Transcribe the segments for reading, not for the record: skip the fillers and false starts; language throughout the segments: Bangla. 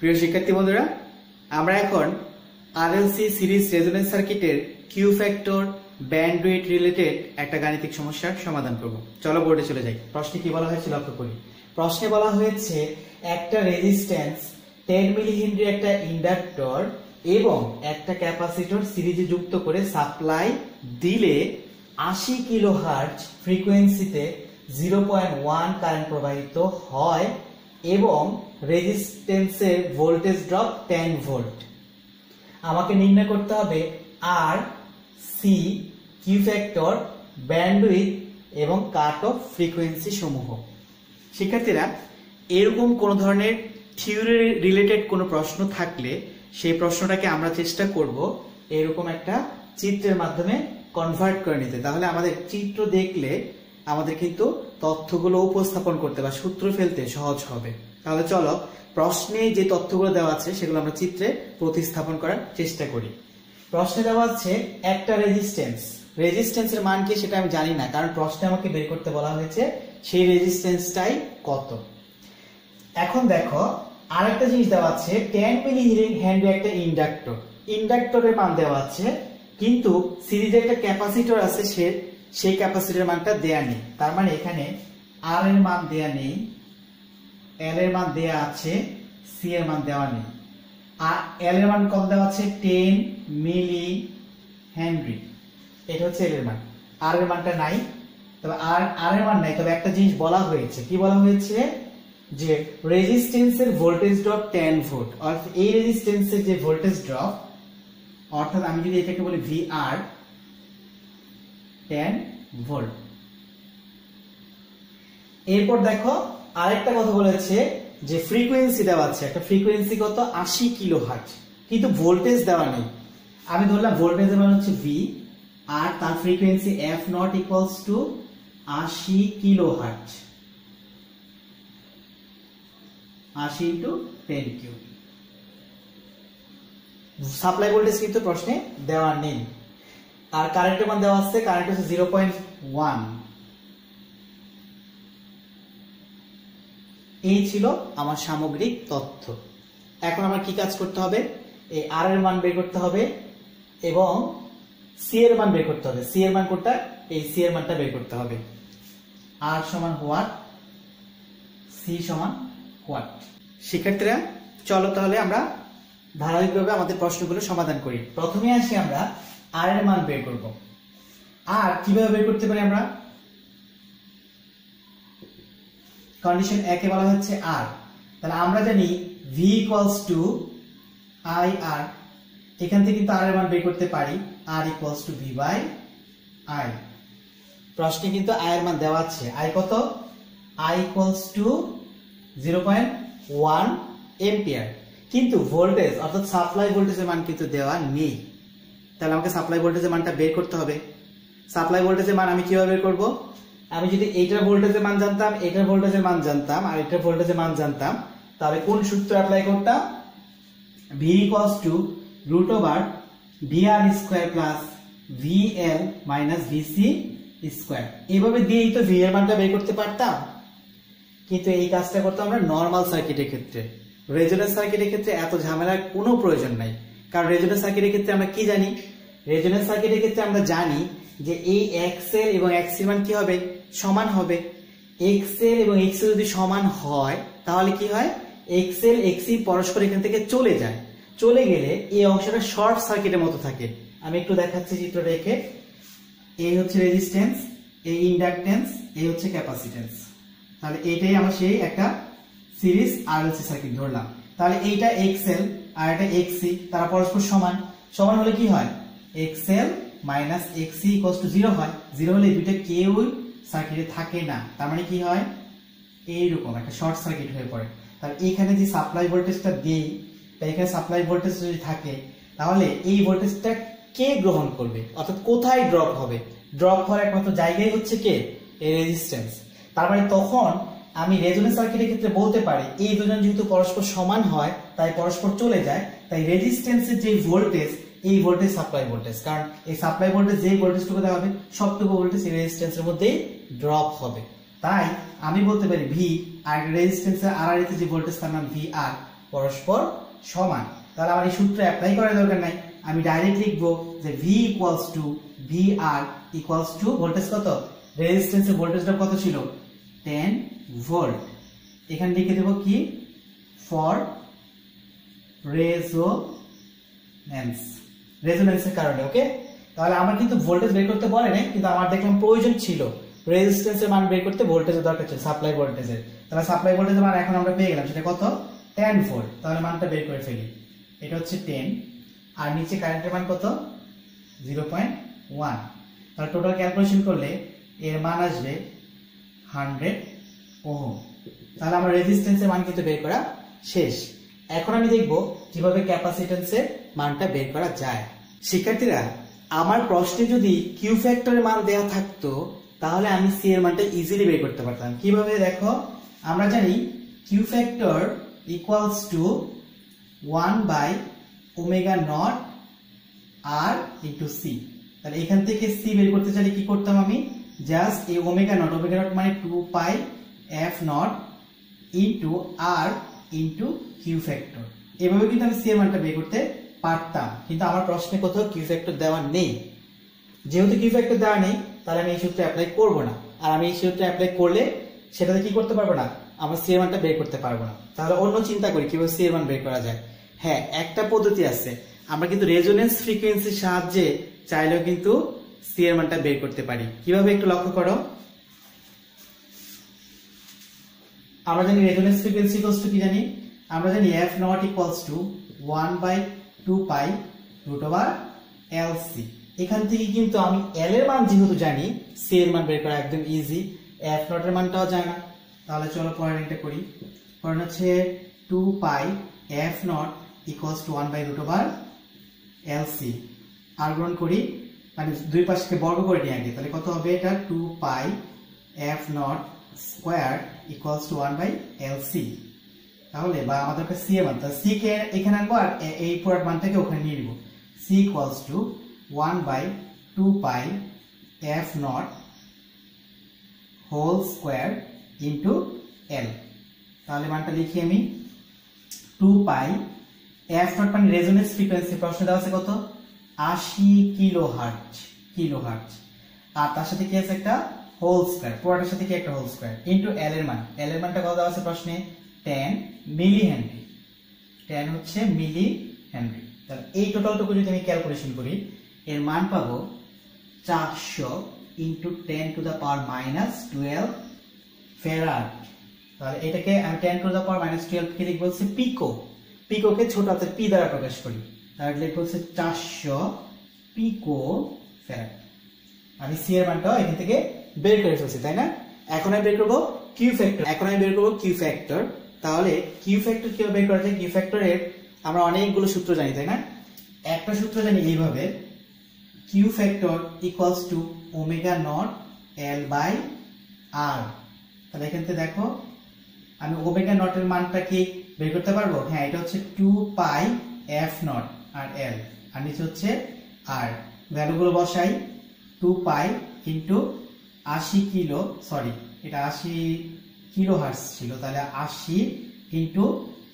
প্রিয় শিক্ষার্থী বন্ধুরা, আমরা এখন আরএলসি সিরিজ রেজোনেন্স সার্কিটের কিউ ফ্যাক্টর ব্যান্ডউইথ রিলেটেড একটা গাণিতিক সমস্যার সমাধান করব। চলো বোর্ডে চলে যাই। প্রশ্নে কি বলা হয়েছে লক্ষ্য করি। প্রশ্নে বলা হয়েছে একটা রেজিস্ট্যান্স 10 মিলি হেনরি একটা ইন্ডাক্টর এবং একটা ক্যাপাসিটর সিরিজে যুক্ত করে সাপ্লাই দিলে 80 কিলোহার্টজ ফ্রিকোয়েন্সিতে 0.1 কারেন্ট প্রবাহিত হয় এবং রেজিস্ট্যান্সের ভোল্টেজ ড্রপ 10 ভোল্ট। আমাকে নির্ণয় করতে হবে আর সি, কিউ ফ্যাক্টর, ব্যান্ডউইথ এবং কাট অফ ফ্রিকোয়েন্সি সমূহ। শিক্ষার্থীরা, এরকম কোন ধরনের থিওরি রিলেটেড কোনো প্রশ্ন থাকলে সেই প্রশ্নটাকে আমরা চেষ্টা করব এরকম একটা চিত্রের মাধ্যমে কনভার্ট করে নিতে। তাহলে আমাদের চিত্র দেখলে আমাদের কিন্তু তথ্যগুলো উপস্থাপন করতে বা সূত্র ফেলতে সহজ হবে। তাহলে চলো প্রশ্নে যে তথ্যগুলো দেওয়া আছে সেগুলো আমরা চিত্রে প্রতিস্থাপন করার চেষ্টা করি। প্রশ্নে দেওয়া আছে একটা রেজিস্ট্যান্সের মান কি সেটা আমি জানি না, কারণ প্রশ্নে আমাকে বের করতে বলা হয়েছে সেই রেজিস্ট্যান্সটাই কত। এখন দেখো আরেকটা জিনিস দেওয়া আছে 10 মিলি হেনরি একটা ইন্ডাক্টরের মান দেওয়া আছে, কিন্তু সিরিজে একটা ক্যাপাসিটর আছে, সেই ক্যাপাসিটরের মানটা দেয়া নেই। তার মানে এখানে আর এর মান দেয়া নেই, এল এর মান দেয়া আছে, সি এর মান দেওয়া নেই। আর এল এর মান কত দেওয়া আছে 10 মিলি হেনরি, এটা হচ্ছে এল এর মান। আর এর মানটা নাই, তবে আর এর মান নাই, তবে একটা জিনিস বলা হয়েছে। কি বলা হয়েছে? যে রেজিস্ট্যান্সের ভোল্টেজ ড্রপ 10 ভোল্ট, অর্থাৎ এই রেজিস্ট্যান্সের যে ভোল্টেজ ড্রপ, অর্থাৎ আমি যদি এটাকে বলি ভিআর 10 ভোল্ট। এরপর দেখো আরেকটা কথা বলেছে যে ফ্রিকোয়েন্সি দেওয়া আছে, একটা ফ্রিকোয়েন্সি কত 80 কিলোহার্টজ, কিন্তু ভোল্টেজ দেওয়া নেই। আমি ধরলাম ভোল্টেজের মান হচ্ছে ভি আর তার frequency F naught equals two 80 kilohertz, 80 into 10 cube. Supply voltage কিন্তু প্রশ্নে দেওয়া নেই। আর কারেন্টের মান দেওয়া আছে, কারেন্ট হচ্ছে 0.1। এই ছিল আমার সামগ্রিক তথ্য। এখন আমার কি কাজ করতে হবে? এই আর এর মান বের করতে হবে এবং সি এর মান বের করতে হবে। সি এর মান কোনটা? এই সি এর মানটা বের করতে হবে। আর সমান হোয়াট, সি সমান হোয়াট। শিক্ষার্থীরা, চলো তাহলে আমরা ধারাবাহিকভাবে আমাদের প্রশ্নগুলো সমাধান করি। প্রথমে আসি আমরা আর এর মান বের করব। আর কিভাবে বের করতে পারি আমরা? কন্ডিশন একে বলা হচ্ছে আর, তাহলে আমরা জানি V equals to I R. এখান থেকে কিন্তু আর এর মান বের করতে পারি, R equals to V by I. প্রশ্নে কিন্তু আই এর মান দেওয়া আছে, আই কত? আই ইকুয়ালস টু 0.1 এম্পিয়ার, কিন্তু ভোল্টেজ অর্থাৎ সাপ্লাই ভোল্টেজের মান কিন্তু দেওয়া নেই। তাহলে আমাকে সাপ্লাই ভোল্টেজের মানটা বের করতে হবে। সাপ্লাই ভোল্টেজের মান আমি কিভাবে বের করব? আমি যদি এইটার ভোল্টেজের মান জানতাম, এটার ভোল্টেজের মান জানতাম, আর এটার ভোল্টেজের মান জানতাম, তাহলে কোন সূত্র অ্যাপ্লাই করতাম? V equals to root over VR square plus VL minus VC square. এইভাবে দিয়েই তো ভি এর মানটা বের করতে পারতাম, কিন্তু এই কাজটা করতাম আমরা নরমাল সার্কিটের ক্ষেত্রে। রেজোন্যান্স সার্কিটের ক্ষেত্রে এত ঝামেলার কোনো প্রয়োজন নাই, কারণ রেজোন্যান্স সার্কিটের ক্ষেত্রে আমরা কি জানি? রেজোন্যান্স সার্কিটের ক্ষেত্রে আমরা জানি যে এই এক্সএল এবং এক্সসি মান কি হবে? সমান হবে। এক্সএল এবং এক্সসি যদি সমান হয় তাহলে কি হয়? এক্সএল এক্সসি পরস্পর এখান থেকে চলে যায়। চলে গেলে এই অংশটা শর্ট সার্কিটের মতো থাকে। আমি একটু দেখাচ্ছি চিত্র রেখে। এই হচ্ছে রেজিস্ট্যান্স, এই ইন্ডাকট্যান্স, এই হচ্ছে ক্যাপাসিট্যান্স। তাহলে এইটাই আমার সেই একটা সিরিজ আরএলসি সার্কিট ধরলাম। তাহলে এইটা এক্সএল আর এটা এক্সসি, তারা পরস্পর সমান। সমান হলে কি হয়? XL minus XC equals to 0 হয়। 0 হলে এই দুইটা কেউ সার্কিটে থাকে না, তার মানে কি হয়? এইরকম একটা শর্ট সার্কিট হয়ে পড়ে। তাহলে এখানে যে সাপ্লাই ভোল্টেজটা দেই, তাই এখানে সাপ্লাই ভোল্টেজ যদি থাকে তাহলে এই ভোল্টেজটা কে গ্রহণ করবে, অর্থাৎ কোথায় ড্রপ হবে? ড্রপ হওয়ার একমাত্র জায়গায় হচ্ছে কে? এই রেজিস্ট্যান্স। তার মানে তখন আমি রেজোন্যান্স সার্কিটের ক্ষেত্রে বলতে পারি এই দুজন যেহেতু পরস্পর সমান হয় তাই পরস্পর চলে যায়, তাই রেজিস্ট্যান্সের যে ভোল্টেজ, এই ভোল্টেজ সাপ্লাই ভোল্টেজ, কারণ এই সাপ্লাই ভোল্টেজ যে ভোল্টেজটুকু দেওয়া হবে সবটুকু ভোল্টেজ এই রেজিস্ট্যান্সের মধ্যেই ড্রপ হবে। তাই আমি বলতে পারি ভি আর রেজিস্ট্যান্সের আর এর যে ভোল্টেজ তার নাম ভি আর, পরস্পর সমান। তাহলে আমার এই সূত্র অ্যাপ্লাই করার দরকার নাই, আমি ডাইরেক্ট লিখবো যে V equals to V R equals to voltage কত, রেজিস্ট্যান্সের ভোল্টেজটা কত ছিল 10 ভোল্ট। এখানে লিখে দেবো কি ফর রেজোন্যান্সের কারণে। ওকে, তাহলে আমার কিন্তু ভোল্টেজ বের করতে বলে নাই, কিন্তু আমার দেখলাম প্রয়োজন ছিল রেজিস্ট্যান্সের মান বের করতে, ভোল্টেজের দরকার ছিল সাপ্লাই ভোল্টেজের। তাহলে সাপ্লাই ভোল্টেজের মান এখন আমরা পেয়ে গেলাম, সেটা কত 10 ভোল্ট। তাহলে মানটা বের করে ফেলি, এটা হচ্ছে 10 আর নিচে কারেন্টের মান কত 0.1। তাহলে টোটাল ক্যালকুলেশন করলে এর মান আসবে 100 ওহম। তাহলে আমার রেজিস্ট্যান্সের মান কিন্তু বের করা শেষ। এখন আমি দেখব কিভাবে ক্যাপাসিট্যান্সের মানটা বের করা যায়। শিক্ষার্থীরা, আমার প্রশ্নে যদি কিউ ফ্যাক্টরের মান দেওয়া থাকতো তাহলে আমি সি এর মানটা ইজিলি বের করতে পারতাম। কিভাবে দেখো, আমরা জানি Q factor equals to 1 by omega naught R into C. তাহলে এখান থেকে সি বের করতে চাইলে কি করতাম, আমি জাস্ট এই ওমেগা নট মানে 2 pi F naught into R into Q factor, এভাবে কিন্তু আমি সি এর মানটা বের করতে পারতাম। কিন্তু আমার প্রশ্নে কোথাও কিউ ফ্যাক্টর দেওয়া নেই। যেহেতু কিউ ফ্যাক্টর দেওয়া নেই তাহলে আমি এই সূত্র অ্যাপ্লাই করব না, আর আমি এই সূত্র অ্যাপ্লাই করলে সেটাতে কি করতে পারবো না, আমরা সি এর মানটা বের করতে পারবো না। তাহলে অন্য চিন্তা করি কিভাবে সি এর মান বের করা যায়। হ্যাঁ, একটা পদ্ধতি আছে, আমরা কিন্তু রেজোন্যান্স ফ্রিকোয়েন্সির সাহায্যে চাইলেও কিন্তু সি এর মানটা বের করতে পারি। কিভাবে একটু লক্ষ্য করো, আমরা জানি রেজোন্যান্স ফ্রিকোয়েন্সি ইকুয়ালস টু কি জানি, আমরা জানি F naught equals to 1 by 2 pi root over L C. এখান থেকে কিন্তু আমি এল এর মান যেহেতু জানি, সি এর মান বের করা একদম ইজি। এফ নট এর মানটাও জানা, তাহলে চলো পরের এটা করি। পরের হচ্ছে 2 pi F naught equals to 1 by root over L C. আর গ্রহণ করি, মানে দুই পাশকে বর্গ করে নিয়ে আগে, তাহলে কত হবে এটা 2 pi F naught square equals to 1 by L C. তাহলে বা আমাদের কাছে সি এর মান, তাহলে সি কে এখানে আনবো আর এই পুরো মানটাকে ওখানে নিয়ে নিব। C equals to 1 by 2 pi F naught whole square into L. তাহলে মানটা লিখি আমি 2 পাই এফ নট মানে রেজোন্যান্স ফ্রিকোয়েন্সি, প্রশ্ন দেওয়া আছে কত 80 কিলোহার্টজ, আর তার সাথে কি আছে একটা হোল স্কয়ার, পুরোটার সাথে কি একটা হোল স্কয়ার ইনটু এল এর মান। এল এর মানটা কত দেওয়া আছে প্রশ্নে 10 মিলি হেনরি, 10 হচ্ছে মিলি হেনরি। তাহলে এই টোটালটুকু যদি আমি ক্যালকুলেশন করি এর মান পাবো 400 into 10 to the power minus 12 farad. তাহলে এটাকে আমি 10 টু দা পাওয়ার মাইনাস 12 কে লিখবো হচ্ছে পিকো, পিকোকে ছোট হাতের পি দ্বারা প্রকাশ করি, তাহলে লিখবো হচ্ছে 400 পিকো ফেরাড। আমি সি এর মানটা এখান থেকে বের করে ফেলছি, তাই না? এখন আমি বের করবো কিউ ফ্যাক্টর। তাহলে কিউ ফ্যাক্টর কিভাবে বের করা যায়? কিউ ফ্যাক্টরের আমরা অনেকগুলো সূত্র জানি, তাই না? একটা সূত্র জানি এইভাবে, Q factor equals to omega naught L by R. তাহলে এখান থেকে দেখো আমি ওমেগা নট এর মানটা কি বের করতে পারবো? হ্যাঁ, এটা হচ্ছে 2 পাই এফ নট আর এল, আর নিচে হচ্ছে আর। ভ্যালুগুলো বসাই, 2 পাই ইন্টু 80 কিলো, সরি এটা 80 কিলো হার্টজ ছিল, তাহলে 80 ইন্টু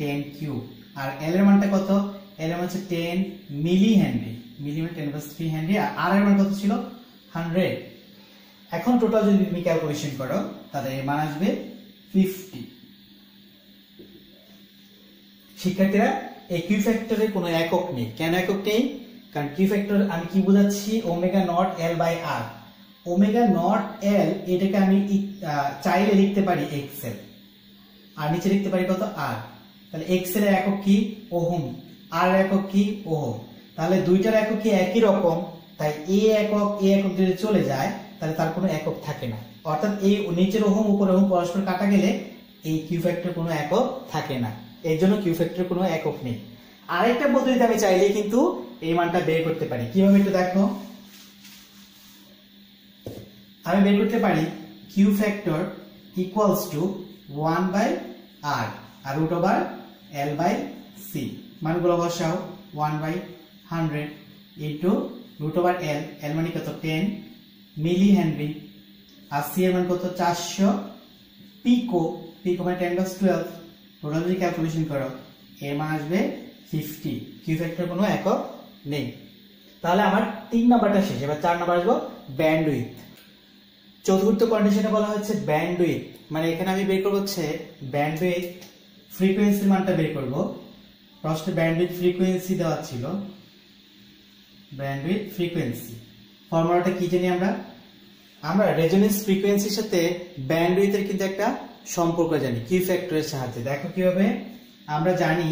10 কিউব। আর এল এর মানটা কত? এল এর মান হচ্ছে 10 মিলি হেনরি, মিলি মানে 10^3 হেনরি, আর এর মান কত ছিল 100। এখন টোটাল যদি তুমি ক্যালকুলেশন করো তাহলে এর মান আসবে 50। শিক্ষার্থীরা, এই কিউ ফ্যাক্টরের কোনো একক নেই। কেন একক নেই? কারণ কিউ ফ্যাক্টর আমি কি বোঝাচ্ছি, omega naught L by R. Omega naught L এটাকে আমি চাইলে লিখতে পারি এক্সেল, আর নিচে লিখতে পারি কত আর। তাহলে এক্সেল এর একক কি? ওহম, আর একক কি? ওহম। তাহলে দুইটার একক কি একই রকম, তাই এ একক যদি চলে যায় তাহলে তার কোনো একক থাকে না। অর্থাৎ এই নিচের ওহম উপর ওহম পরস্পর কাটা গেলে এই কিউ ফ্যাক্টর কোনো একক থাকে না, এর জন্য কিউ ফ্যাক্টর কোনো একক নেই। আরেকটা পদ্ধতিতে আমি চাইলেই কিন্তু এই মানটা বের করতে পারি। কিভাবে একটু দেখো, আমি বের করতে পারি Q factor equals to 1 by R R root over L by C. মানগুলো বসাও, 1 by 100 into root over L, L মানে কত 10 মিলি হেনরি, আর সি এর মান কত 400 পিকো, পিকো মানে 10^12। টোটাল যদি ক্যালকুলেশন করো এর মান আসবে 50, কিউ ফ্যাক্টর কোনো একক নেই। তাহলে আমার 3 নাম্বারটা শেষ। এবার 4 নাম্বার আসবো ব্যান্ডউইথ। চতুর্থ কন্ডিশনে বলা হচ্ছে ব্যান্ডউইথ, মানে এখানে আমি বের করব হচ্ছে ব্যান্ডউইথ ফ্রিকোয়েন্সির মানটা বের করব। প্রশ্নে ব্যান্ডউইথ ফ্রিকোয়েন্সি দেওয়া ছিল, ব্যান্ডউইথ ফ্রিকোয়েন্সি ফর্মুলাটা কি জানি আমরা রেজোনেন্স ফ্রিকোয়েন্সির সাথে ব্যান্ডউইথের কিন্তু একটা সম্পর্ক জানি কিউ ফ্যাক্টরের সাহায্যে। দেখো কিভাবে আমরা জানি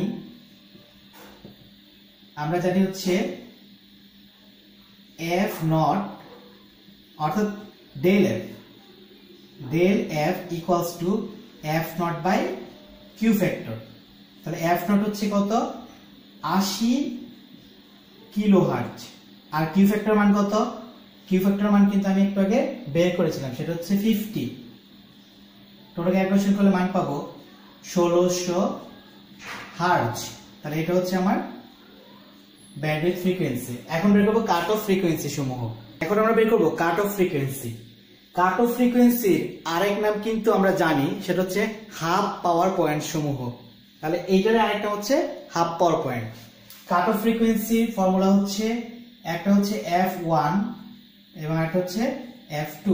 হচ্ছে এফ নট অর্থাৎ del F equals to F naught by Q factor. তাহলে এফ নট হচ্ছে কত, 80 কিলোহার্টজ, আর কিউ ফ্যাক্টর মান কত, কিউ ফ্যাক্টর মান কিন্তু আমি একটু আগে বের করেছিলাম, সেটা হচ্ছে 50। টোটাল ক্যালকুলেশন করলে মান পাবো 1600 হার্টজ। তাহলে এটা হচ্ছে আমার ব্যান্ডউইথ ফ্রিকোয়েন্সি। এখন বের করবো কাট অফ ফ্রিকোয়েন্সি সমূহ। এখন আমরা বের করবো cut off frequency. Cut off ফ্রিকোয়েন্সির আরেক নাম কিন্তু আমরা জানি, সেটা হচ্ছে হাফ পাওয়ার পয়েন্ট সমূহ। তাহলে এইটার আরেকটা হচ্ছে হাফ পাওয়ার পয়েন্ট। কাট অফ ফ্রিকোয়েন্সি ফর্মুলা হচ্ছে, একটা হচ্ছে F1 এবং একটা হচ্ছে F2।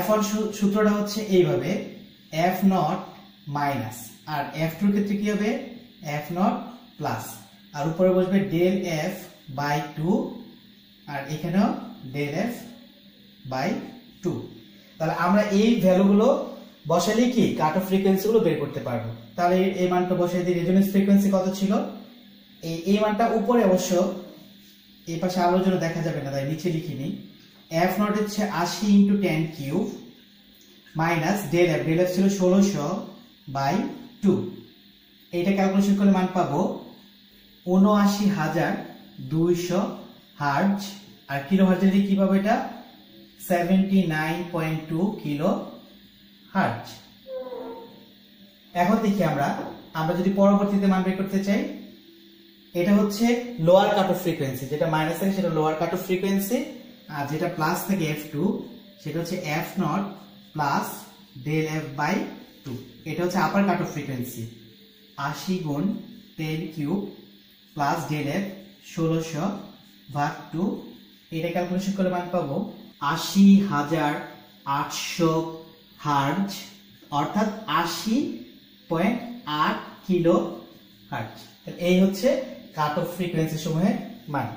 F1 সূত্রটা হচ্ছে এইভাবে, F not minus, R F2 এর ক্ষেত্রে কি হবে, F নট প্লাস, আর উপরে বসবে ডেল F বাই 2, আর এখানেও ডেল F বাই 2। তাহলে আমরা এই ভ্যালুগুলো বসালেই কি কাট অফ ফ্রিকোয়েন্সি গুলো বের করতে পারবো। তাহলে এই মানটা বসাই দিই, রেজোনেন্স ফ্রিকোয়েন্সি কত ছিল, এই মানটা উপরে, অবশ্য এই পাশে আলোর জন্য দেখা যাবে না তাই নিচে লিখিনি। F নট হচ্ছে 80 × 10 কিউব মাইনাস ডেল এফ ছিল 1600 বাই 2। এইটা ক্যালকুলেশন করলে মান পাবো ৭৯,২০০ হার্টজ, আর কিলো হার্টজ দিয়ে কি পাবো, এটা 79.2 কিলো হার্টজ। এখন দেখি আমরা যদি পরবর্তীতে মান বের করতে চাই, এটা হচ্ছে লোয়ার কাট অফ ফ্রিকোয়েন্সি, যেটা মাইনাস থাকে সেটা লোয়ার কাট অফ ফ্রিকোয়েন্সি, আর যেটা প্লাস থাকে F2 সেটা হচ্ছে F naught plus del F by 2। এটা হচ্ছে upper cut off frequency, 80 × 10 cube plus del F 1600 ভাগ 2। এটা ক্যালকুলেশন করে মান পাবো 80,800 হার্টজ, অর্থাৎ 80.8 কিলো হার্টজ। এই হচ্ছে কাট অফ ফ্রিকোয়েন্সি সমূহের মান।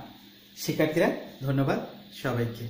শিক্ষার্থীরা ধন্যবাদ সবাইকে।